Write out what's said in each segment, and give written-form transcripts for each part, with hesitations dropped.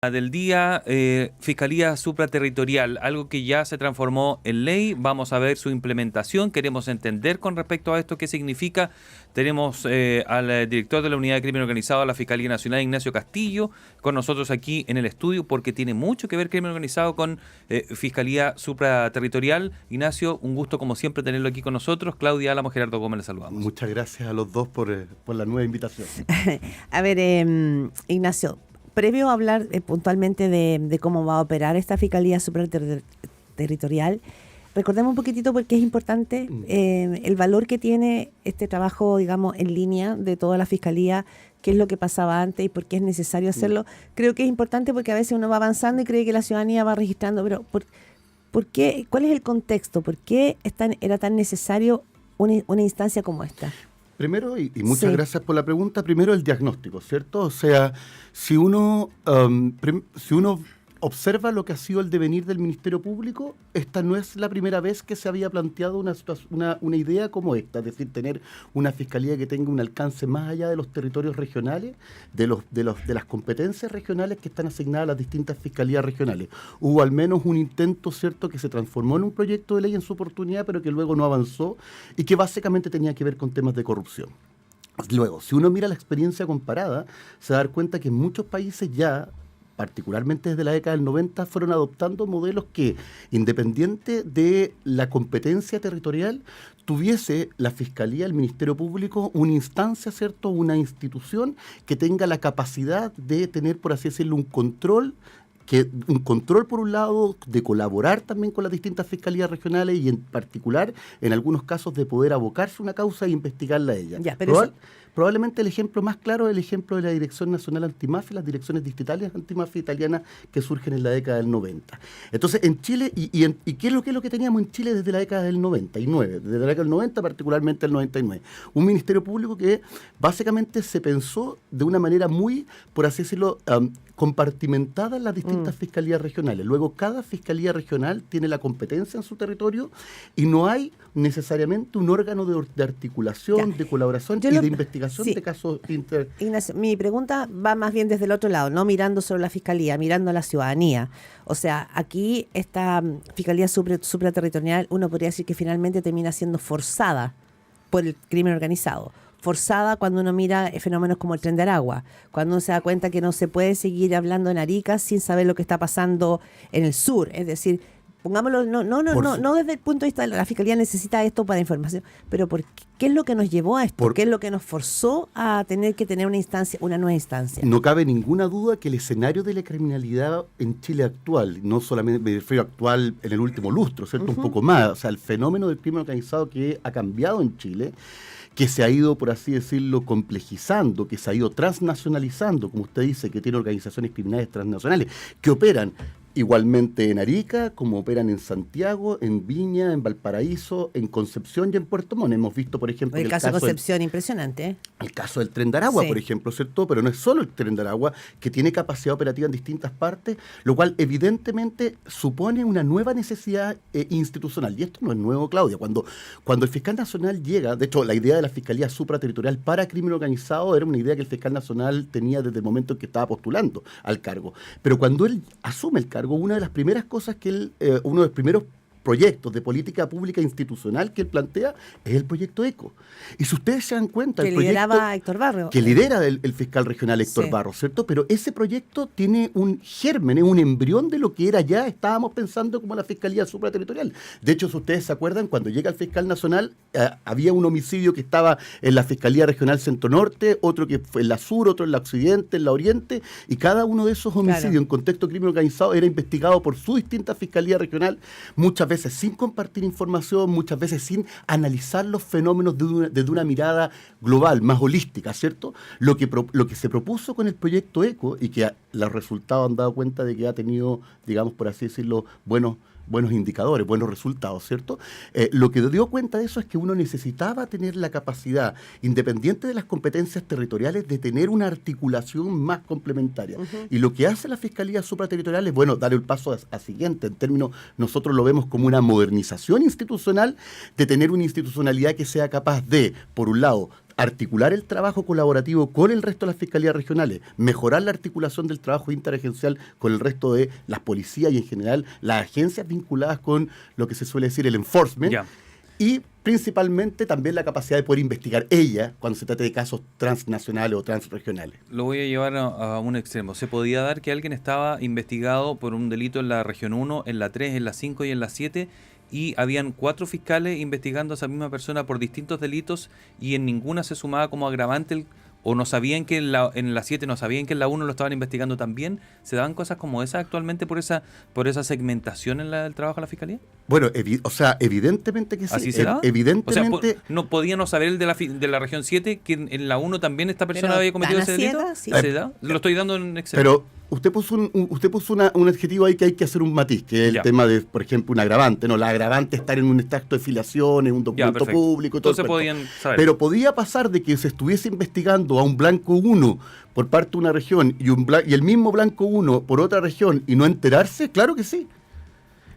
Del día, Fiscalía Supraterritorial, algo que ya se transformó en ley. Vamos a ver su implementación. Queremos entender con respecto a esto qué significa. Tenemos al director de la Unidad de Crimen Organizado de la Fiscalía Nacional, Ignacio Castillo, con nosotros aquí en el estudio, porque tiene mucho que ver crimen organizado con Fiscalía Supraterritorial. Ignacio, un gusto como siempre tenerlo aquí con nosotros. Claudia Álamo, Gerardo Gómez, les saludamos. Muchas gracias a los dos por la nueva invitación. A ver, Ignacio, previo a hablar puntualmente de cómo va a operar esta Fiscalía Supraterritorial, recordemos un poquitito porque es importante el valor que tiene este trabajo, digamos, en línea de toda la Fiscalía, qué es lo que pasaba antes y por qué es necesario hacerlo. Creo que es importante porque a veces uno va avanzando y cree que la ciudadanía va registrando, pero ¿por qué? ¿Cuál es el contexto? ¿Por qué era tan necesario una instancia como esta? Primero, y muchas gracias por la pregunta, primero el diagnóstico, ¿cierto? O sea, si uno observa lo que ha sido el devenir del Ministerio Público, esta no es la primera vez que se había planteado una idea como esta, es decir, tener una fiscalía que tenga un alcance más allá de los territorios regionales, de las competencias regionales que están asignadas a las distintas fiscalías regionales. Hubo al menos un intento, ¿cierto?, que se transformó en un proyecto de ley en su oportunidad, pero que luego no avanzó y que básicamente tenía que ver con temas de corrupción. Luego, si uno mira la experiencia comparada, se va a dar cuenta que en muchos países ya, particularmente desde la década del 90, fueron adoptando modelos que, independiente de la competencia territorial, tuviese la Fiscalía, el Ministerio Público, una instancia, ¿cierto?, una institución que tenga la capacidad de tener, por así decirlo, un control por un lado, de colaborar también con las distintas fiscalías regionales y en particular, en algunos casos, de poder abocarse a una causa e investigarla a ella. Ya, pero Probablemente el ejemplo más claro es el ejemplo de la Dirección Nacional Antimafia, las direcciones distritales antimafia italianas que surgen en la década del 90. Entonces, en Chile, ¿y qué es lo que teníamos en Chile desde la década del 99? Desde la década del 90, particularmente el 99. Un Ministerio Público que básicamente se pensó de una manera muy, por así decirlo, compartimentada en las distintas fiscalías regionales. Luego, cada fiscalía regional tiene la competencia en su territorio y no hay necesariamente un órgano de articulación, de colaboración y de investigación de casos Ignacio, mi pregunta va más bien desde el otro lado, no mirando solo la Fiscalía, mirando a la ciudadanía. O sea, aquí esta Fiscalía Supraterritorial, uno podría decir que finalmente termina siendo forzada por el crimen organizado. Forzada cuando uno mira fenómenos como el Tren de Aragua, cuando uno se da cuenta que no se puede seguir hablando en Arica sin saber lo que está pasando en el sur. Es decir, pongámoslo, no desde el punto de vista de la Fiscalía necesita esto para información, pero ¿qué es lo que nos llevó a esto? ¿Qué es lo que nos forzó a tener que tener una nueva instancia? No cabe ninguna duda que el escenario de la criminalidad en Chile actual, no solamente me refiero actual en el último lustro, ¿cierto? Un poco más, o sea, el fenómeno del crimen organizado que ha cambiado en Chile, que se ha ido, por así decirlo, complejizando, que se ha ido transnacionalizando, como usted dice, que tiene organizaciones criminales transnacionales, que operan igualmente en Arica, como operan en Santiago, en Viña, en Valparaíso, en Concepción y en Puerto Montt. Hemos visto, por ejemplo, el caso de Concepción, impresionante, ¿eh? El caso del Tren de Aragua, por ejemplo, ¿cierto? Pero no es solo el Tren de Aragua, que tiene capacidad operativa en distintas partes, lo cual evidentemente supone una nueva necesidad institucional. Y esto no es nuevo, Claudia. Cuando el fiscal nacional llega, de hecho, la idea de la Fiscalía Supraterritorial para crimen organizado era una idea que el fiscal nacional tenía desde el momento en que estaba postulando al cargo. Pero cuando él asume el cargo, una de las primeras cosas que uno de los primeros proyectos de política pública institucional que él plantea es el proyecto ECO. Y si ustedes se dan cuenta, que lideraba Héctor Barrio. Que lidera el fiscal regional Héctor Barrio, ¿cierto? Pero ese proyecto tiene un germen, un embrión de lo que era ya, estábamos pensando como la Fiscalía Supraterritorial. De hecho, si ustedes se acuerdan, cuando llega el fiscal nacional, había un homicidio que estaba en la Fiscalía Regional Centro-Norte, otro que fue en la Sur, otro en la Occidente, en la Oriente, y cada uno de esos homicidios en contexto de crimen organizado era investigado por su distinta Fiscalía Regional, muchas veces sin compartir información, muchas veces sin analizar los fenómenos desde una mirada global, más holística, ¿cierto? Lo que se propuso con el proyecto ECO, y que los resultados han dado cuenta de que ha tenido, digamos, por así decirlo, buenos indicadores, buenos resultados, ¿cierto? Lo que dio cuenta de eso es que uno necesitaba tener la capacidad, independiente de las competencias territoriales, de tener una articulación más complementaria. Y lo que hace la Fiscalía Supraterritorial es, bueno, dar el paso a siguiente, en términos, nosotros lo vemos como una modernización institucional, de tener una institucionalidad que sea capaz de, por un lado, articular el trabajo colaborativo con el resto de las fiscalías regionales, mejorar la articulación del trabajo interagencial con el resto de las policías y en general las agencias vinculadas con lo que se suele decir el enforcement, y principalmente también la capacidad de poder investigar ella cuando se trate de casos transnacionales o transregionales. Lo voy a llevar a un extremo. ¿Se podía dar que alguien estaba investigado por un delito en la región 1, en la 3, en la 5 y en la 7 y habían 4 fiscales investigando a esa misma persona por distintos delitos y en ninguna se sumaba como agravante o no sabían que en la 7 no sabían que en la 1 lo estaban investigando también? ¿Se daban cosas como esas actualmente por esa segmentación en el trabajo de la fiscalía? Bueno, evidentemente que sí. ¿Así será? Evidentemente. O sea, ¿no podía no saber el de la región 7 que en la 1 también esta persona había cometido ese delito? Sí. ¿Se da? Lo estoy dando en exceso. Pero usted puso un adjetivo ahí que hay que hacer un matiz, que es el tema de, por ejemplo, un agravante. No, la agravante es estar en un extracto de filiación, en un documento público. Y todo. Entonces podían saber. Pero podía pasar de que se estuviese investigando a un blanco 1 por parte de una región y el mismo blanco 1 por otra región y no enterarse. Claro que sí.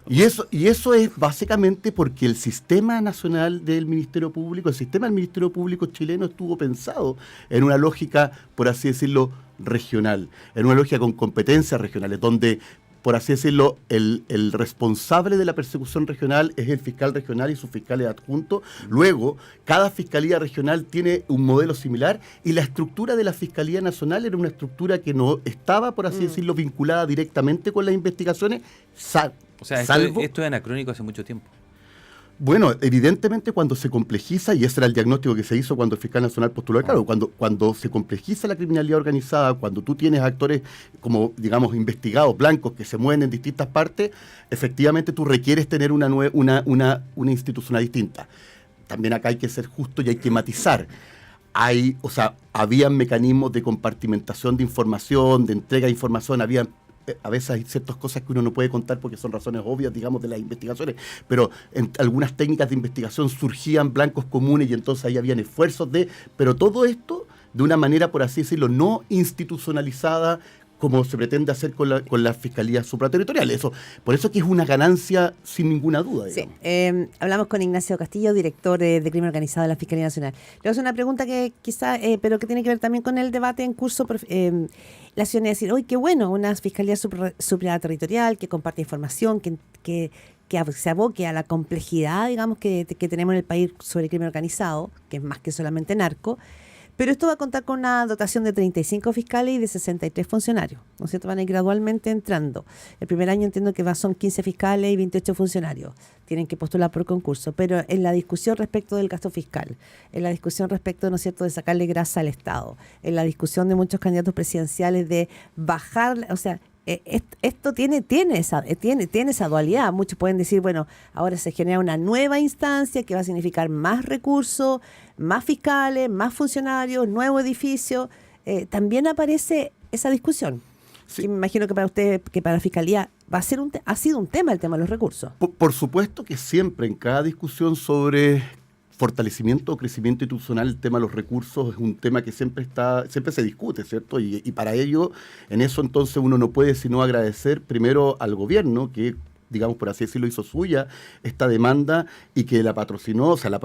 Y eso es básicamente porque el sistema nacional del Ministerio Público, el sistema del Ministerio Público chileno estuvo pensado en una lógica, por así decirlo, regional, en una lógica con competencias regionales, donde, por así decirlo, el responsable de la persecución regional es el fiscal regional y sus fiscales adjuntos. Luego, cada fiscalía regional tiene un modelo similar y la estructura de la Fiscalía Nacional era una estructura que no estaba, por así decirlo, vinculada directamente con las investigaciones. O sea, esto es anacrónico hace mucho tiempo. Bueno, evidentemente cuando se complejiza, y ese era el diagnóstico que se hizo cuando el fiscal nacional postuló el cargo, cuando se complejiza la criminalidad organizada, cuando tú tienes actores como, digamos, investigados, blancos, que se mueven en distintas partes, efectivamente tú requieres tener una institucionalidad distinta. También acá hay que ser justo y hay que matizar. Habían mecanismos de compartimentación de información, de entrega de información, a veces hay ciertas cosas que uno no puede contar porque son razones obvias, digamos, de las investigaciones, pero en algunas técnicas de investigación surgían blancos comunes y entonces ahí habían esfuerzos pero todo esto de una manera, por así decirlo, no institucionalizada como se pretende hacer con las fiscalías supraterritoriales. Por eso que es una ganancia sin ninguna duda. Digamos. Sí, hablamos con Ignacio Castillo, director de Crimen Organizado de la Fiscalía Nacional. Le voy a hacer una pregunta que quizá, pero que tiene que ver también con el debate en curso. La ciudadanía decir, ¡uy, qué bueno! Una fiscalía supraterritorial que comparte información, que se aboque a la complejidad, digamos, que tenemos en el país sobre el crimen organizado, que es más que solamente narco. Pero esto va a contar con una dotación de 35 fiscales y de 63 funcionarios, ¿no es cierto? Van a ir gradualmente entrando. El primer año entiendo que son 15 fiscales y 28 funcionarios. Tienen que postular por concurso. Pero en la discusión respecto del gasto fiscal, en la discusión respecto, ¿no es cierto?, de sacarle grasa al Estado, en la discusión de muchos candidatos presidenciales de bajar, o sea, esto tiene esa dualidad. Muchos pueden decir, bueno, ahora se genera una nueva instancia que va a significar más recursos, más fiscales, más funcionarios, nuevo edificio. También aparece esa discusión. Sí. Me imagino que para usted, que para la Fiscalía ha sido un tema el tema de los recursos. Por supuesto que siempre en cada discusión sobre fortalecimiento o crecimiento institucional, el tema de los recursos es un tema que siempre se discute, ¿cierto? Y para ello, en eso entonces uno no puede sino agradecer primero al gobierno que, digamos, por así decirlo, hizo suya esta demanda y que la patrocinó, o sea, la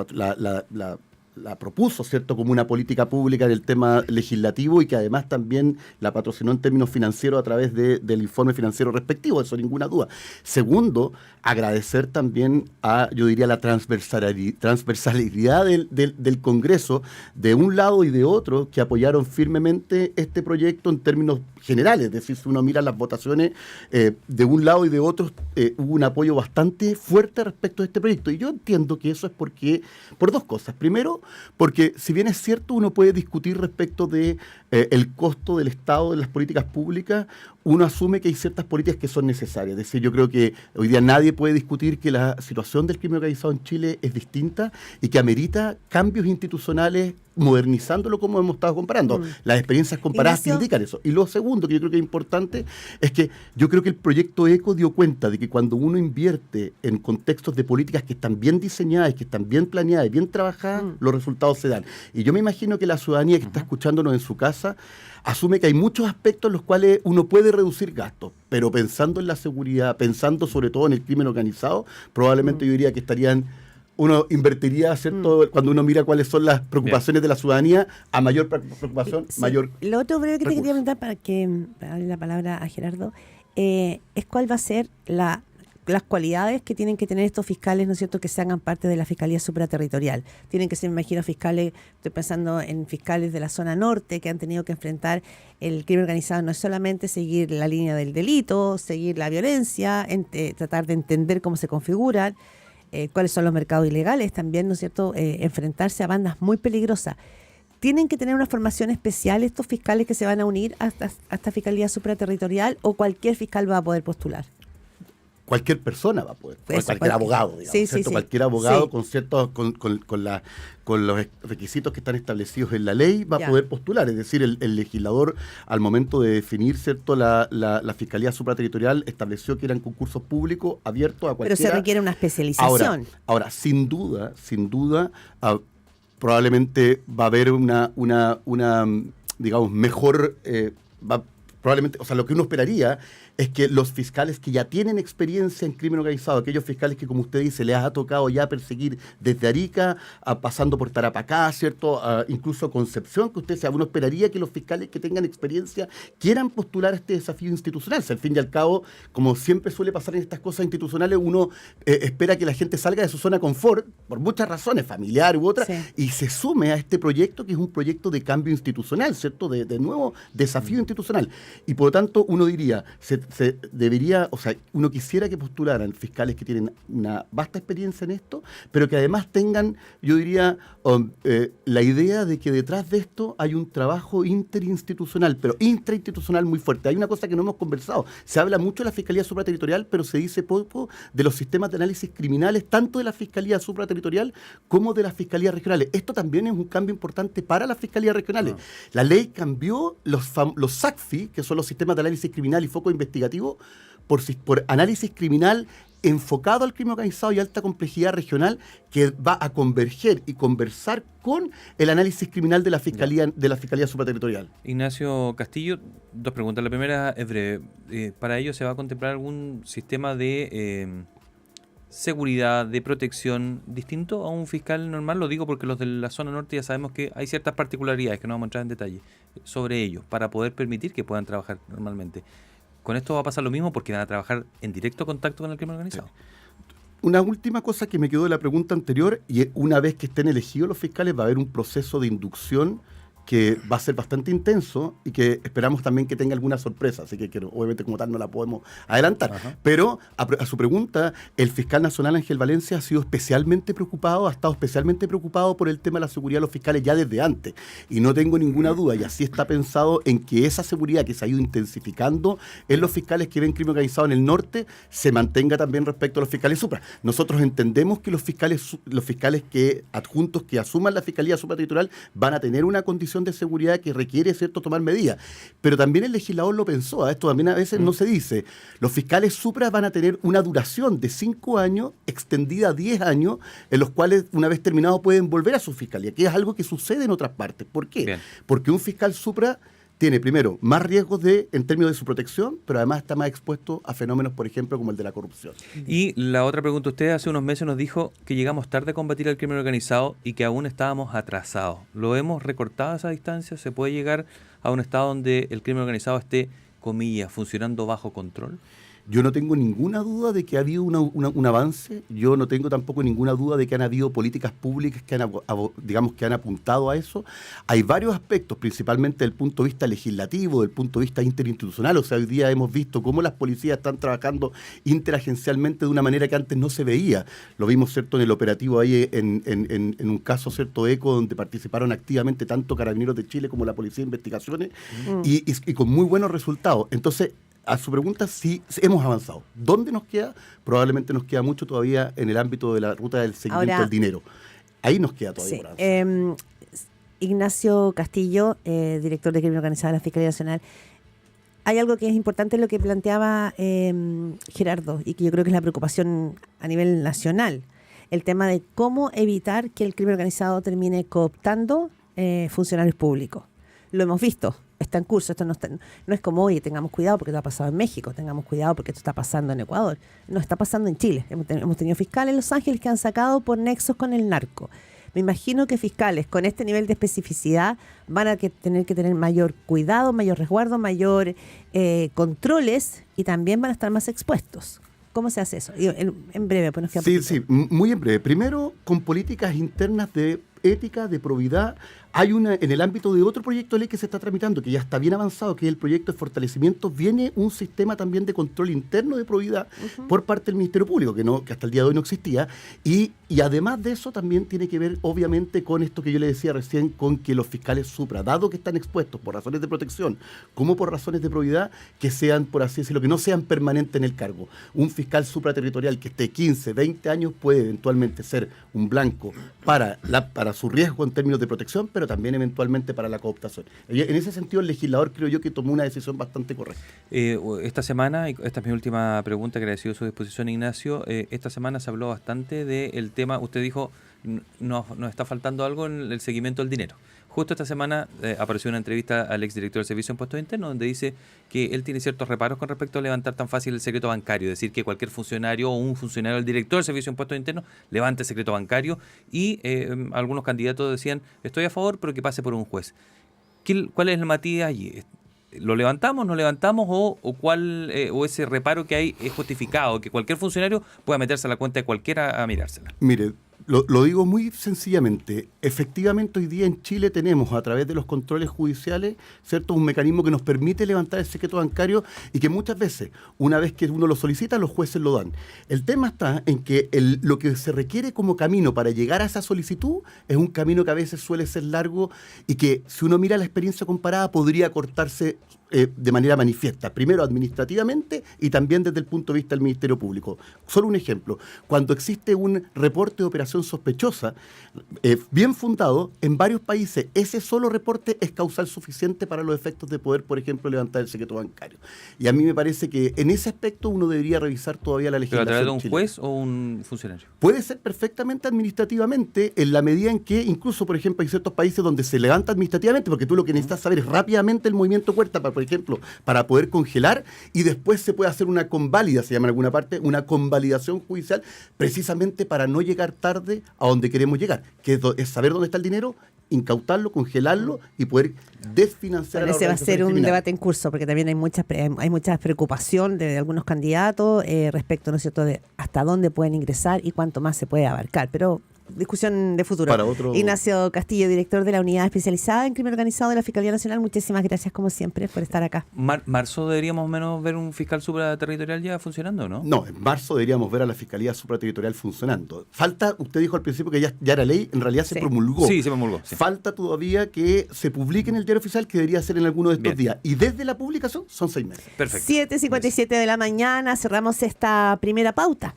propuso, ¿cierto?, como una política pública del tema legislativo y que además también la patrocinó en términos financieros a través del informe financiero respectivo, eso ninguna duda. Segundo, agradecer también yo diría, la transversalidad del Congreso de un lado y de otro que apoyaron firmemente este proyecto en términos generales, es decir, si uno mira las votaciones de un lado y de otro, hubo un apoyo bastante fuerte respecto a este proyecto. Y yo entiendo que eso es por dos cosas. Primero, porque si bien es cierto, uno puede discutir respecto de el costo del Estado en las políticas públicas, uno asume que hay ciertas políticas que son necesarias. Es decir, yo creo que hoy día nadie puede discutir que la situación del crimen organizado en Chile es distinta y que amerita cambios institucionales modernizándolo como hemos estado comparando. Las experiencias comparadas te indican eso. Y lo segundo que yo creo que es importante es que yo creo que el proyecto ECO dio cuenta de que cuando uno invierte en contextos de políticas que están bien diseñadas, que están bien planeadas y bien trabajadas, los resultados se dan. Y yo me imagino que la ciudadanía que está escuchándonos en su casa asume que hay muchos aspectos en los cuales uno puede reducir gastos, pero pensando en la seguridad, pensando sobre todo en el crimen organizado, probablemente yo diría que estarían uno invertiría, ¿cierto? Cuando uno mira cuáles son las preocupaciones de la ciudadanía, a mayor preocupación, Sí. mayor. Lo otro breve que te recurso. quería preguntar para darle la palabra a Gerardo, es cuál va a ser las cualidades que tienen que tener estos fiscales, ¿no es cierto?, que se hagan parte de la Fiscalía Supraterritorial. Tienen que ser, me imagino, fiscales, estoy pensando en fiscales de la zona norte que han tenido que enfrentar el crimen organizado, no es solamente seguir la línea del delito, seguir la violencia, tratar de entender cómo se configuran, cuáles son los mercados ilegales, también, ¿no es cierto?, enfrentarse a bandas muy peligrosas. ¿Tienen que tener una formación especial estos fiscales que se van a unir a esta Fiscalía Supraterritorial o cualquier fiscal va a poder postular? Cualquier persona va a poder, cualquier abogado, digamos, sí, ¿cierto? sí. Cualquier abogado Sí. con ciertos, con los requisitos que están establecidos en la ley va a poder postular. Es decir, el legislador, al momento de definir, ¿cierto?, la Fiscalía Supraterritorial, estableció que eran concursos públicos abiertos a cualquiera. Pero se requiere una especialización. Ahora, sin duda, probablemente va a haber una digamos, mejor, probablemente, o sea, lo que uno esperaría es que los fiscales que ya tienen experiencia en crimen organizado, aquellos fiscales que, como usted dice, les ha tocado ya perseguir desde Arica, pasando por Tarapacá, ¿cierto?, incluso Concepción, que usted sea, uno esperaría que los fiscales que tengan experiencia quieran postular este desafío institucional. O sea, al fin y al cabo, como siempre suele pasar en estas cosas institucionales, uno espera que la gente salga de su zona de confort, por muchas razones, familiar u otras, y se sume a este proyecto, que es un proyecto de cambio institucional, ¿cierto?, de nuevo desafío institucional. Y por lo tanto, uno diría, se debería, o sea, uno quisiera que postularan fiscales que tienen una vasta experiencia en esto, pero que además tengan, yo diría, la idea de que detrás de esto hay un trabajo interinstitucional, pero intrainstitucional muy fuerte. Hay una cosa que no hemos conversado. Se habla mucho de la Fiscalía Supraterritorial, pero se dice poco de los sistemas de análisis criminales, tanto de la Fiscalía Supraterritorial como de las Fiscalías Regionales. Esto también es un cambio importante para las Fiscalías Regionales. La ley cambió los SACFI, que son los sistemas de análisis criminal y foco investigativo, por análisis criminal enfocado al crimen organizado y alta complejidad regional, que va a converger y conversar con el análisis criminal de la Fiscalía Supraterritorial. Ignacio Castillo, dos preguntas. La primera es breve. ¿Para ello se va a contemplar algún sistema de seguridad, de protección distinto a un fiscal normal? Lo digo porque los de la zona norte ya sabemos que hay ciertas particularidades que no vamos a entrar en detalle sobre ellos, para poder permitir que puedan trabajar normalmente. ¿Con esto va a pasar lo mismo porque van a trabajar en directo contacto con el crimen organizado? Sí. Una última cosa que me quedó de la pregunta anterior, y una vez que estén elegidos los fiscales va a haber un proceso de inducción que va a ser bastante intenso y que esperamos también que tenga alguna sorpresa, así que obviamente como tal no la podemos adelantar. Pero a su pregunta, el fiscal nacional Ángel Valencia ha estado especialmente preocupado por el tema de la seguridad de los fiscales ya desde antes, y no tengo ninguna duda, y así está pensado, en que esa seguridad que se ha ido intensificando en los fiscales que ven crimen organizado en el norte se mantenga también respecto a los fiscales supra. Nosotros entendemos que los fiscales que adjuntos que asuman la Fiscalía Supraterritorial van a tener una condición de seguridad que requiere, ¿cierto?, tomar medidas. Pero también el legislador lo pensó, esto también a veces no se dice. Los fiscales supra van a tener una duración de 5 años, extendida a 10 años, en los cuales, una vez terminados, pueden volver a su fiscalía, que es algo que sucede en otras partes. ¿Por qué? Bien. Porque un fiscal supra tiene, primero, más riesgos en términos de su protección, pero además está más expuesto a fenómenos, por ejemplo, como el de la corrupción. Y la otra pregunta, usted hace unos meses nos dijo que llegamos tarde a combatir el crimen organizado y que aún estábamos atrasados. ¿Lo hemos recortado a esa distancia? ¿Se puede llegar a un estado donde el crimen organizado esté, comillas, funcionando bajo control? Yo no tengo ninguna duda de que ha habido un avance. Yo no tengo tampoco ninguna duda de que han habido políticas públicas que han apuntado a eso. Hay varios aspectos, principalmente desde el punto de vista legislativo, del punto de vista interinstitucional. O sea, hoy día hemos visto cómo las policías están trabajando interagencialmente de una manera que antes no se veía. Lo vimos, ¿cierto?, en el operativo ahí en un caso, ¿cierto?, ECO, donde participaron activamente tanto Carabineros de Chile como la Policía de Investigaciones y con muy buenos resultados. Entonces, a su pregunta, sí, hemos avanzado. ¿Dónde nos queda? Probablemente nos queda mucho todavía en el ámbito de la ruta del seguimiento del dinero. Ahí nos queda todavía por avanzar. Ignacio Castillo, director de Crimen Organizado de la Fiscalía Nacional. Hay algo que es importante en lo que planteaba Gerardo, y que yo creo que es la preocupación a nivel nacional. El tema de cómo evitar que el crimen organizado termine cooptando funcionarios públicos. Lo hemos visto. está en curso, esto no es como, oye, tengamos cuidado porque esto ha pasado en México, tengamos cuidado porque esto está pasando en Ecuador. No, está pasando en Chile. Hemos tenido fiscales en Los Ángeles que han sacado por nexos con el narco. Me imagino que fiscales con este nivel de especificidad van a tener que tener mayor cuidado, mayor resguardo, mayor controles, y también van a estar más expuestos. ¿Cómo se hace eso? En breve, pues nos queda poquito. Sí, muy en breve. Primero, con políticas internas de ética, de probidad. Hay en el ámbito de otro proyecto de ley que se está tramitando, que ya está bien avanzado, que es el proyecto de fortalecimiento. Viene un sistema también de control interno de probidad por parte del Ministerio Público, que hasta el día de hoy no existía. Y además de eso también tiene que ver, obviamente, con esto que yo le decía recién, con que los fiscales supra, dado que están expuestos por razones de protección como por razones de probidad, que sean, por así decirlo, que no sean permanentes en el cargo. Un fiscal supraterritorial que esté 15, 20 años puede eventualmente ser un blanco para su riesgo en términos de protección, pero también eventualmente para la cooptación. En ese sentido, el legislador creo yo que tomó una decisión bastante correcta. Esta semana, y esta es mi última pregunta, agradecido su disposición, Ignacio, esta semana se habló bastante del tema, usted dijo, nos está faltando algo en el seguimiento del dinero. Justo esta semana apareció una entrevista al exdirector del Servicio de Impuestos Internos donde dice que él tiene ciertos reparos con respecto a levantar tan fácil el secreto bancario, es decir, que cualquier funcionario o un funcionario del director del Servicio de Impuestos Internos levante el secreto bancario, y algunos candidatos decían, estoy a favor, pero que pase por un juez. ¿Cuál es el matiz allí? ¿Lo levantamos, no levantamos, o ese reparo que hay es justificado, que cualquier funcionario pueda meterse a la cuenta de cualquiera a mirársela? Mire, lo digo muy sencillamente. Efectivamente, hoy día en Chile tenemos, a través de los controles judiciales, ¿cierto?, un mecanismo que nos permite levantar el secreto bancario y que muchas veces, una vez que uno lo solicita, los jueces lo dan. El tema está en que lo que se requiere como camino para llegar a esa solicitud es un camino que a veces suele ser largo y que, si uno mira la experiencia comparada, podría cortarse de manera manifiesta, primero administrativamente y también desde el punto de vista del Ministerio Público. Solo un ejemplo, cuando existe un reporte de operación sospechosa, bien fundado, en varios países ese solo reporte es causal suficiente para los efectos de poder, por ejemplo, levantar el secreto bancario. Y a mí me parece que en ese aspecto uno debería revisar todavía la legislación. ¿Pero a través de un chilena. juez o un funcionario? Puede ser perfectamente administrativamente, en la medida en que, incluso, por ejemplo, hay ciertos países donde se levanta administrativamente, porque tú lo que necesitas saber es rápidamente el movimiento puerta, por ejemplo, para poder congelar, y después se puede hacer una conválida, se llama en alguna parte, una convalidación judicial, precisamente para no llegar tarde a donde queremos llegar, que es saber dónde está el dinero, incautarlo, congelarlo y poder desfinanciar. Bueno, ese va a ser un debate en curso, porque también hay mucha preocupación de algunos candidatos respecto, ¿no es cierto?, de hasta dónde pueden ingresar y cuánto más se puede abarcar. Pero discusión de futuro. Ignacio Castillo, director de la Unidad Especializada en Crimen Organizado de la Fiscalía Nacional, muchísimas gracias como siempre por estar acá. ¿Marzo deberíamos más o menos ver un fiscal supraterritorial ya funcionando, no? No, en marzo deberíamos ver a la Fiscalía Supraterritorial funcionando. Falta, usted dijo al principio que ya era ley, en realidad se promulgó. Sí, se promulgó. Sí. Falta todavía que se publique en el diario oficial, que debería ser en alguno de estos días. Y desde la publicación son 6 meses. Perfecto. 7:57 de la mañana, cerramos esta primera pauta.